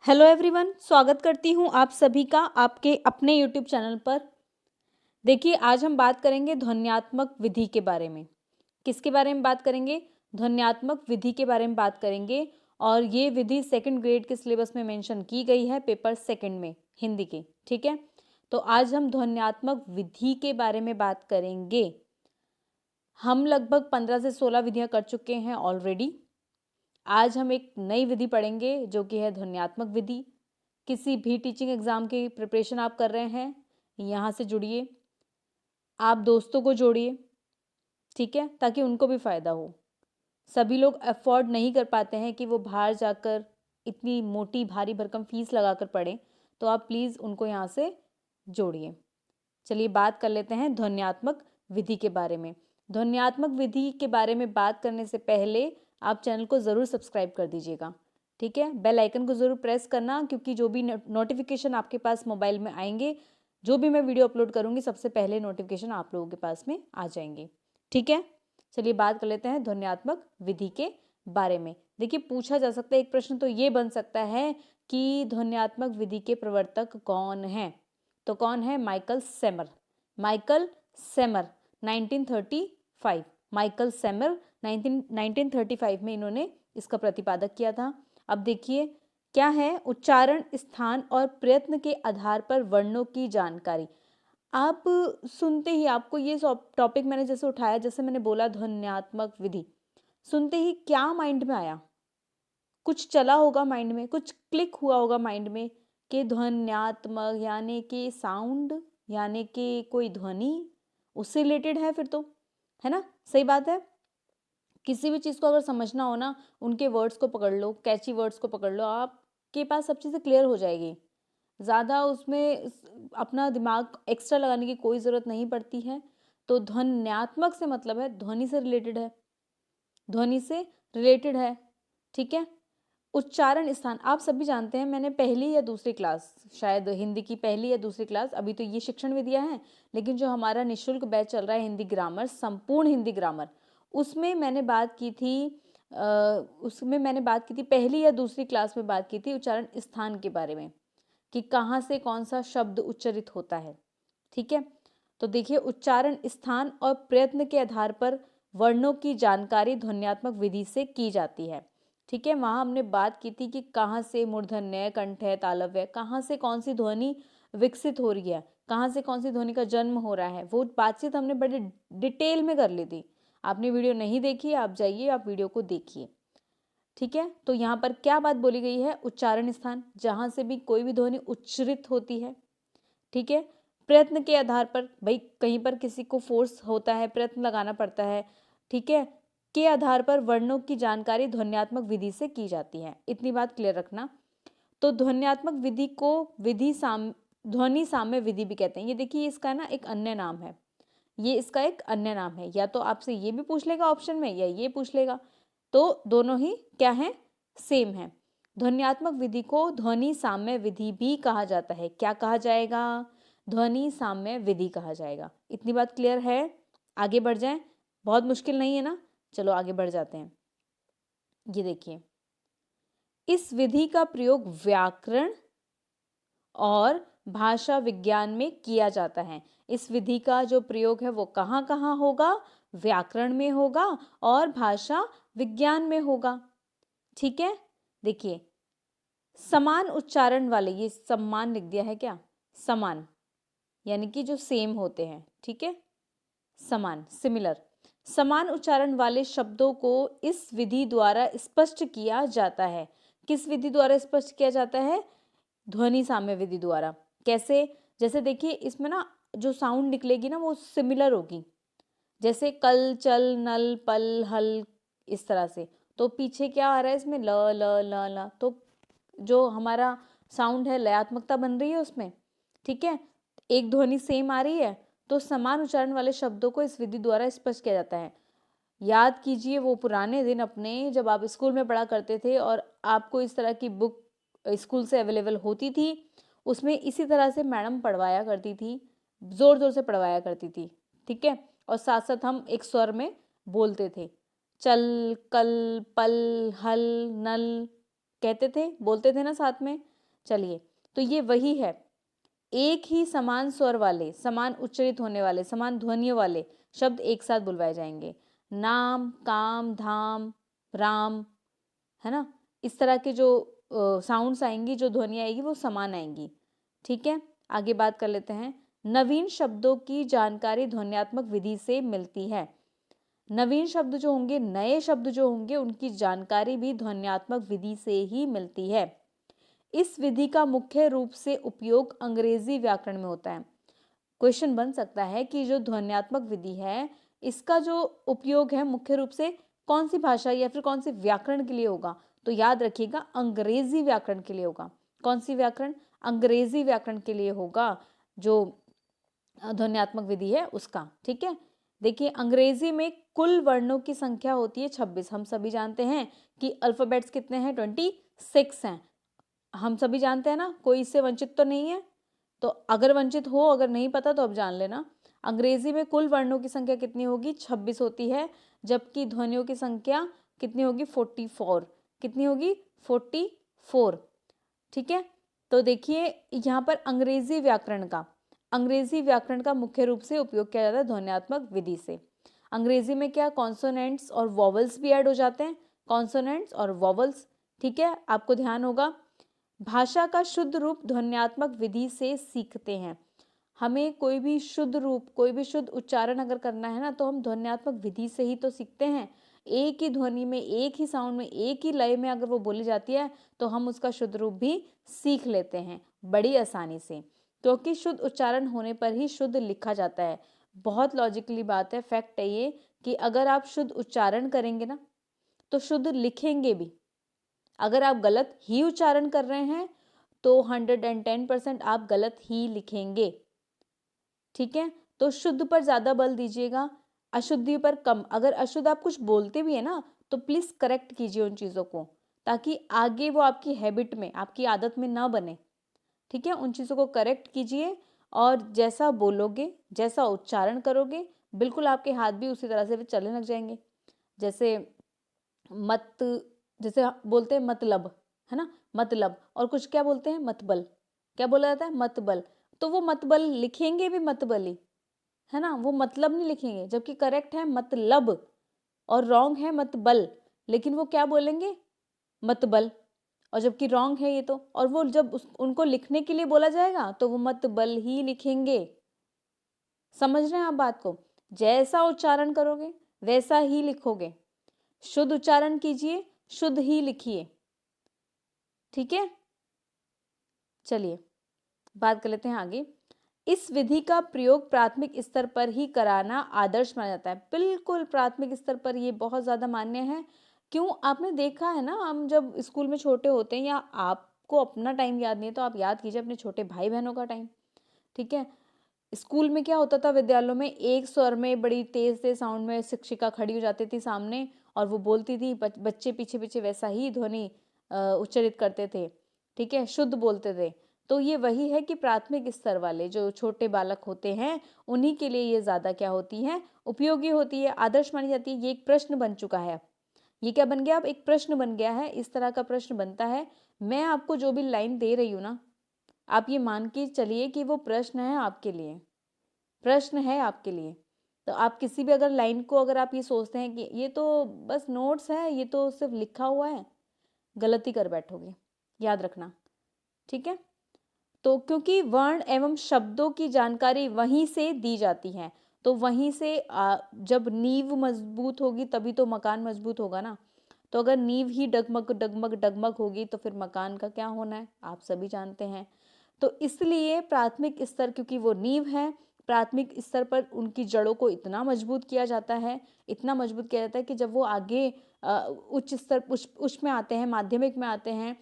Hello everyone, स्वागत करती हूँ आप सभी का आपके अपने यूट्यूब चैनल पर। देखिए, आज हम बात करेंगे ध्वन्यात्मक विधि के बारे में। किसके बारे में बात करेंगे? ध्वन्यात्मक विधि के बारे में बात करेंगे। और ये विधि सेकंड ग्रेड के सिलेबस में मेंशन की गई है, पेपर सेकंड में, हिंदी के। ठीक है, तो आज हम ध्वन्यात्मक विधि के बारे में बात करेंगे। हम लगभग 15 से 16 विधियाँ कर चुके हैं ऑलरेडी। आज हम एक नई विधि पढ़ेंगे जो कि है ध्वन्यात्मक विधि। किसी भी टीचिंग एग्जाम की प्रिपरेशन आप कर रहे हैं, यहाँ से जुड़िए, आप दोस्तों को जोड़िए, ठीक है, ताकि उनको भी फ़ायदा हो। सभी लोग अफोर्ड नहीं कर पाते हैं कि वो बाहर जाकर इतनी मोटी भारी भरकम फीस लगाकर पढ़ें, तो आप प्लीज़ उनको यहाँ से जोड़िए। चलिए बात कर लेते हैं ध्वन्यात्मक विधि के बारे में। ध्वन्यात्मक विधि के बारे में बात करने से पहले आप चैनल को ज़रूर सब्सक्राइब कर दीजिएगा, ठीक है। बेल आइकन को ज़रूर प्रेस करना, क्योंकि जो भी नोटिफिकेशन आपके पास मोबाइल में आएंगे, जो भी मैं वीडियो अपलोड करूँगी, सबसे पहले नोटिफिकेशन आप लोगों के पास में आ जाएंगे, ठीक है। चलिए बात कर लेते हैं ध्वन्यात्मक विधि के बारे में। देखिए, पूछा जा सकता है एक प्रश्न तो ये बन सकता है कि ध्वन्यात्मक विधि के प्रवर्तक कौन हैं? तो कौन है? माइकल सेमर। माइकल सेमर 1935, माइकल सेमर 1935 में इन्होंने इसका प्रतिपादक किया था। अब देखिए क्या है, उच्चारण, स्थान और प्रयत्न के आधार पर वर्णों की जानकारी। आप सुनते ही, आपको ये टॉपिक मैंने जैसे उठाया, जैसे मैंने बोला ध्वन्यात्मक विधि, सुनते ही क्या माइंड में आया? कुछ चला होगा माइंड में, कुछ क्लिक हुआ होगा माइंड में कि ध्वन्यात्मक यानी कि साउंड, यानी कि कोई ध्वनि, उससे रिलेटेड है फिर तो, है ना? सही बात है। किसी भी चीज़ को अगर समझना हो ना, उनके वर्ड्स को पकड़ लो, कैची वर्ड्स को पकड़ लो, आपके पास सब चीज़ें क्लियर हो जाएगी। ज़्यादा उसमें अपना दिमाग एक्स्ट्रा लगाने की कोई ज़रूरत नहीं पड़ती है। तो ध्वन्यात्मक से मतलब है ध्वनि से रिलेटेड है, ध्वनि से रिलेटेड है, ठीक है। उच्चारण स्थान, आप सभी जानते हैं, मैंने पहली या दूसरी क्लास, शायद हिंदी की पहली या दूसरी क्लास, अभी तो ये शिक्षण विधियाँ हैं, लेकिन जो हमारा निःशुल्क बैच चल रहा है हिंदी ग्रामर, संपूर्ण हिंदी ग्रामर, उसमें मैंने बात की थी पहली या दूसरी क्लास में बात की थी उच्चारण स्थान के बारे में, कि कहाँ से कौन सा शब्द उच्चरित होता है, ठीक है। तो देखिए, उच्चारण स्थान और प्रयत्न के आधार पर वर्णों की जानकारी ध्वन्यात्मक विधि से की जाती है, ठीक है। वहाँ हमने बात की थी कि कहाँ से मूर्धन्य, कंठय, तालव्य, कहाँ से कौन सी ध्वनि विकसित हो रही है, कहाँ से कौन सी ध्वनि का जन्म हो रहा है, वो बातचीत हमने बड़े डिटेल में कर ली थी। आपने वीडियो नहीं देखी, आप जाइए, आप वीडियो को देखिए, ठीक है। तो यहाँ पर क्या बात बोली गई है? उच्चारण स्थान, जहाँ से भी कोई भी ध्वनि उच्चरित होती है, ठीक है। प्रयत्न के आधार पर, भाई कहीं पर किसी को फोर्स होता है, प्रयत्न लगाना पड़ता है, ठीक है, के आधार पर वर्णों की जानकारी ध्वन्यात्मक विधि से की जाती है। इतनी बात क्लियर रखना। तो ध्वन्यात्मक विधि को ध्वनि साम्य विधि भी कहते हैं। ये देखिए, इसका ना एक अन्य नाम है, ये इसका एक अन्य नाम है। या तो आपसे ये भी पूछ लेगा ऑप्शन में, या ये पूछ लेगा, तो दोनों ही क्या है? सेम है। ध्वन्यात्मक विधि को ध्वनि साम्य विधि भी कहा जाता है। क्या कहा जाएगा? ध्वनि साम्य विधि कहा जाएगा। इतनी बात क्लियर है? आगे बढ़ जाएं, बहुत मुश्किल नहीं है ना। चलो आगे बढ़ जाते हैं। ये देखिए, इस विधि का प्रयोग व्याकरण और भाषा विज्ञान में किया जाता है। इस विधि का जो प्रयोग है वो कहाँ कहाँ होगा? व्याकरण में होगा और भाषा विज्ञान में होगा, ठीक है। देखिए, समान उच्चारण वाले, ये सम्मान लिख दिया है क्या? समान यानी कि जो सेम होते हैं, ठीक है, समान, सिमिलर। समान उच्चारण वाले शब्दों को इस विधि द्वारा स्पष्ट किया जाता है। किस विधि द्वारा स्पष्ट किया जाता है? ध्वनि साम्य विधि द्वारा। कैसे? जैसे देखिए, इसमें ना जो साउंड निकलेगी ना, वो सिमिलर होगी। जैसे कल, चल, नल, पल, हल, इस तरह से। तो पीछे क्या आ रहा है इसमें? ल ल ल ल, तो जो हमारा साउंड है, लयात्मकता बन रही है उसमें, ठीक है, एक ध्वनि सेम आ रही है। तो समान उच्चारण वाले शब्दों को इस विधि द्वारा स्पष्ट किया जाता है। याद कीजिए वो पुराने दिन अपने, जब आप स्कूल में पढ़ा करते थे और आपको इस तरह की बुक स्कूल से अवेलेबल होती थी, उसमें इसी तरह से मैडम पढ़वाया करती थी, ज़ोर ज़ोर से पढ़वाया करती थी, ठीक है। और साथ साथ हम एक स्वर में बोलते थे, चल, कल, पल, हल, नल, कहते थे, बोलते थे ना साथ में। चलिए, तो ये वही है, एक ही समान स्वर वाले, समान उच्चरित होने वाले, समान ध्वनियों वाले शब्द एक साथ बुलवाए जाएंगे। नाम, काम, धाम, राम, है ना, इस तरह के जो साउंड्स आएंगी, जो ध्वनि आएगी वो समान आएंगी। ठीक है, आगे बात कर लेते हैं। नवीन शब्दों की जानकारी ध्वन्यात्मक विधि से मिलती है। नवीन शब्द जो होंगे, नए शब्द जो होंगे, उनकी जानकारी भी ध्वन्यात्मक विधि से ही मिलती है। इस विधि का मुख्य रूप से उपयोग अंग्रेजी व्याकरण में होता है। क्वेश्चन बन सकता है कि जो ध्वन्यात्मक विधि है, इसका जो उपयोग है मुख्य रूप से कौन सी भाषा या फिर कौन से व्याकरण के लिए होगा? तो याद रखिएगा, अंग्रेजी व्याकरण के लिए होगा। कौन सी व्याकरण? अंग्रेजी व्याकरण के लिए होगा जो ध्वन्यात्मक विधि है उसका। ठीक है, देखिए अंग्रेजी में कुल वर्णों की संख्या होती है 26। हम सभी जानते हैं कि अल्फाबेट्स कितने हैं? 26 हैं। हम सभी जानते हैं ना, कोई इससे वंचित तो नहीं है। तो अगर वंचित हो, अगर नहीं पता तो अब जान लेना। अंग्रेजी में कुल वर्णों की संख्या कितनी होगी? 26 होती है, जबकि ध्वनियों की संख्या कितनी होगी? 44। कितनी होगी? 44। ठीक है, तो देखिए यहाँ पर अंग्रेजी व्याकरण का मुख्य रूप से उपयोग किया जाता है ध्वन्यात्मक विधि से। अंग्रेजी में क्या कॉन्सोनेंट्स और वॉवल्स भी ऐड हो जाते हैं, कॉन्सोनेंट्स और वॉवल्स। ठीक है, आपको ध्यान होगा। भाषा का शुद्ध रूप ध्वन्यात्मक विधि से सीखते हैं। हमें कोई भी शुद्ध रूप, कोई भी शुद्ध उच्चारण अगर करना है ना, तो हम ध्वन्यात्मक विधि से ही तो सीखते हैं। एक ही ध्वनि में, एक ही साउंड में, एक ही लय में अगर वो बोली जाती है तो हम उसका शुद्ध रूप भी सीख लेते हैं बड़ी आसानी से, क्योंकि शुद्ध उच्चारण होने पर ही शुद्ध लिखा जाता है। बहुत लॉजिकली बात है, फैक्ट है ये, कि अगर आप शुद्ध उच्चारण करेंगे ना तो शुद्ध लिखेंगे भी। अगर आप गलत ही उच्चारण कर रहे हैं तो 110% आप गलत ही लिखेंगे। ठीक है, तो शुद्ध पर ज्यादा बल दीजिएगा, अशुद्धि पर कम। अगर अशुद्ध आप कुछ बोलते भी है ना तो प्लीज करेक्ट कीजिए उन चीजों को, ताकि आगे वो आपकी हैबिट में, आपकी आदत में ना बने। ठीक है, उन चीजों को करेक्ट कीजिए, और जैसा बोलोगे, जैसा उच्चारण करोगे, बिल्कुल आपके हाथ भी उसी तरह से चलने लग जाएंगे। जैसे मत, जैसे बोलते हैं मतलब, है ना, मतलब, और कुछ क्या बोलते हैं? मतबल। क्या बोला जाता है? मतबल। तो वो मतबल लिखेंगे भी मतबली, है ना, वो मतलब नहीं लिखेंगे, जबकि करेक्ट है मतलब और रॉन्ग है मतबल, लेकिन वो क्या बोलेंगे? मतबल। और जबकि रॉन्ग है ये तो, और वो जब उनको लिखने के लिए बोला जाएगा तो वो मतबल ही लिखेंगे। समझ रहे हैं आप बात को? जैसा उच्चारण करोगे वैसा ही लिखोगे। शुद्ध उच्चारण कीजिए, शुद्ध ही लिखिए। ठीक है, चलिए बात कर लेते हैं आगे। इस विधि का प्रयोग प्राथमिक स्तर पर ही कराना आदर्श माना जाता है। बिल्कुल प्राथमिक स्तर पर ये बहुत ज्यादा मान्य है। क्यों? आपने देखा है ना, हम जब स्कूल में छोटे होते हैं, या आपको अपना टाइम याद नहीं है तो आप याद कीजिए अपने छोटे भाई बहनों का टाइम। ठीक है, स्कूल में क्या होता था, विद्यालयों में एक स्वर में बड़ी तेज तेज साउंड में शिक्षिका खड़ी हो जाती थी सामने और वो बोलती थी, बच्चे पीछे पीछे वैसा ही ध्वनि उच्चारित करते थे। ठीक है, शुद्ध बोलते थे। तो ये वही है कि प्राथमिक स्तर वाले जो छोटे बालक होते हैं उन्हीं के लिए ये ज्यादा क्या होती है? उपयोगी होती है, आदर्श मानी जाती है। ये एक प्रश्न बन चुका है। ये क्या बन गया? अब एक प्रश्न बन गया है। इस तरह का प्रश्न बनता है। मैं आपको जो भी लाइन दे रही हूँ ना, आप ये मान के चलिए कि वो प्रश्न है आपके लिए, प्रश्न है आपके लिए। तो आप किसी भी अगर लाइन को, अगर आप ये सोचते हैं कि ये तो बस नोट्स है, ये तो सिर्फ लिखा हुआ है, गलती कर बैठोगे, याद रखना। ठीक है, तो क्योंकि वर्ण एवं शब्दों की जानकारी वहीं से दी जाती है, तो वहीं से जब नींव मजबूत होगी तभी तो मकान मजबूत होगा ना। तो अगर नींव ही डगमग डगमग डगमग होगी तो फिर मकान का क्या होना है, आप सभी जानते हैं। तो इसलिए प्राथमिक स्तर, क्योंकि वो नींव है, प्राथमिक स्तर पर उनकी जड़ों को इतना मजबूत किया जाता है, इतना मजबूत किया जाता है कि जब वो आगे उच्च स्तर, उच्च में आते हैं, माध्यमिक में आते हैं,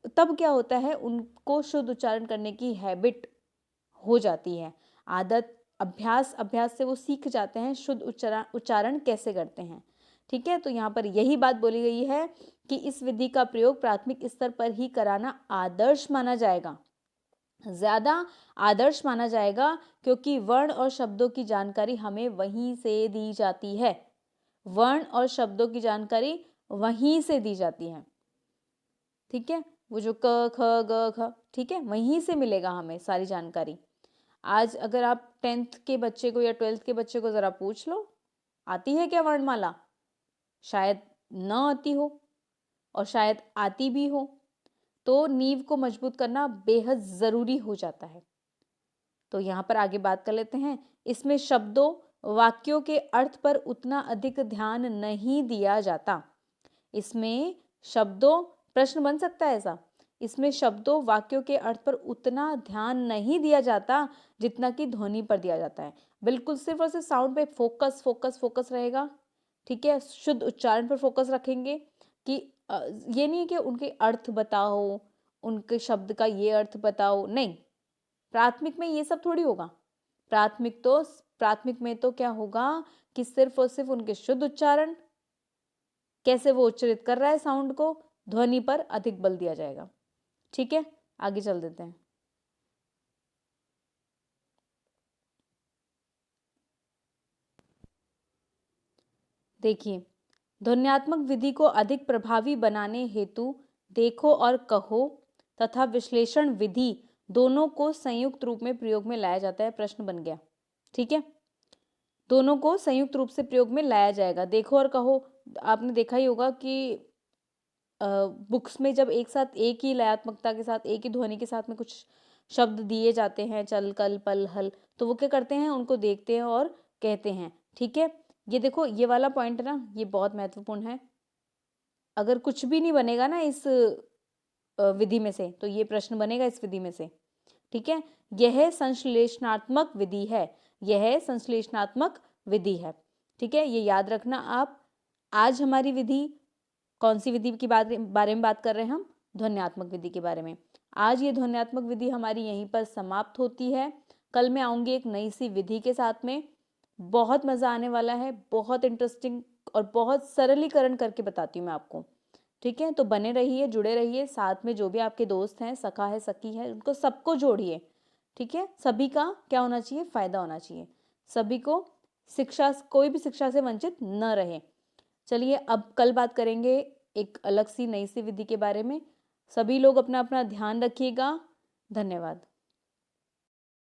तब क्या होता है, उनको शुद्ध उच्चारण करने की हैबिट हो जाती है। आदत, अभ्यास, अभ्यास से वो सीख जाते हैं शुद्ध उच्चारण कैसे करते हैं। ठीक है, तो यहाँ पर यही बात बोली गई है कि इस विधि का प्रयोग प्राथमिक स्तर पर ही कराना आदर्श माना जाएगा, ज्यादा आदर्श माना जाएगा, क्योंकि वर्ण और शब्दों की जानकारी हमें वहीं से दी जाती है। वर्ण और शब्दों की जानकारी वहीं से दी जाती है। ठीक है, वो जो क ख ग घ, ठीक है, वहीं से मिलेगा हमें सारी जानकारी। आज अगर आप 10th के बच्चे को या 12th के बच्चे को ज़रा पूछ लो, आती है क्या वर्णमाला? शायद न आती हो और शायद आती भी हो। तो नींव को मजबूत करना बेहद ज़रूरी हो जाता है। तो यहाँ पर आगे बात कर लेते हैं। इसमें शब्दों वाक्यों के अर्थ पर उतना अधिक ध्यान नहीं दिया जाता। इसमें शब्दों, प्रश्न बन सकता है ऐसा, इसमें शब्दों वाक्यों के अर्थ पर उतना ध्यान नहीं दिया जाता जितना कि ध्वनि पर दिया जाता है। बिल्कुल सिर्फ और सिर्फ साउंड पे फोकस फोकस फोकस रहेगा, ठीक है। शुद्ध उच्चारण पर फोकस रखेंगे कि ये नहीं कि उनके अर्थ बताओ, उनके शब्द का ये अर्थ बताओ, नहीं। प्राथमिक में ये सब थोड़ी होगा। प्राथमिक में तो क्या होगा कि सिर्फ और सिर्फ उनके शुद्ध उच्चारण, कैसे वो उच्चारित कर रहा है साउंड को, ध्वनि पर अधिक बल दिया जाएगा, ठीक है। आगे चल देते हैं। देखिए, ध्वन्यात्मक विधि को अधिक प्रभावी बनाने हेतु देखो और कहो तथा विश्लेषण विधि दोनों को संयुक्त रूप में प्रयोग में लाया जाता है। प्रश्न बन गया, ठीक है। दोनों को संयुक्त रूप से प्रयोग में लाया जाएगा। देखो और कहो, आपने देखा ही होगा कि बुक्स में जब एक साथ एक ही लयात्मकता के साथ, एक ही ध्वनि के साथ में कुछ शब्द दिए जाते हैं, चल, कल, पल, हल, तो वो क्या करते हैं, उनको देखते हैं और कहते हैं, ठीक है। ये देखो, ये वाला पॉइंट है ना, ये बहुत महत्वपूर्ण है। अगर कुछ भी नहीं बनेगा ना इस विधि में से, तो ये प्रश्न बनेगा इस विधि में से, ठीक है। यह संश्लेषणात्मक विधि है, यह संश्लेषणात्मक विधि है, ठीक है। ये याद रखना आप। आज हमारी विधि, कौन सी विधि की बारे में बात कर रहे हैं हम? ध्वन्यात्मक विधि के बारे में। आज ये ध्वन्यात्मक विधि हमारी यहीं पर समाप्त होती है। कल मैं आऊँगी एक नई सी विधि के साथ में। बहुत मज़ा आने वाला है, बहुत इंटरेस्टिंग और बहुत सरलीकरण करके बताती हूँ मैं आपको, ठीक है। तो बने रहिए, जुड़े रहिए, साथ में जो भी आपके दोस्त हैं, सखा है, सखी है, उनको सबको जोड़िए, ठीक है। सभी का क्या होना चाहिए? फ़ायदा होना चाहिए। सभी को शिक्षा, कोई भी शिक्षा से वंचित न रहे। चलिए, अब कल बात करेंगे एक अलग सी नई सी विधि के बारे में। सभी लोग अपना अपना ध्यान रखिएगा। धन्यवाद।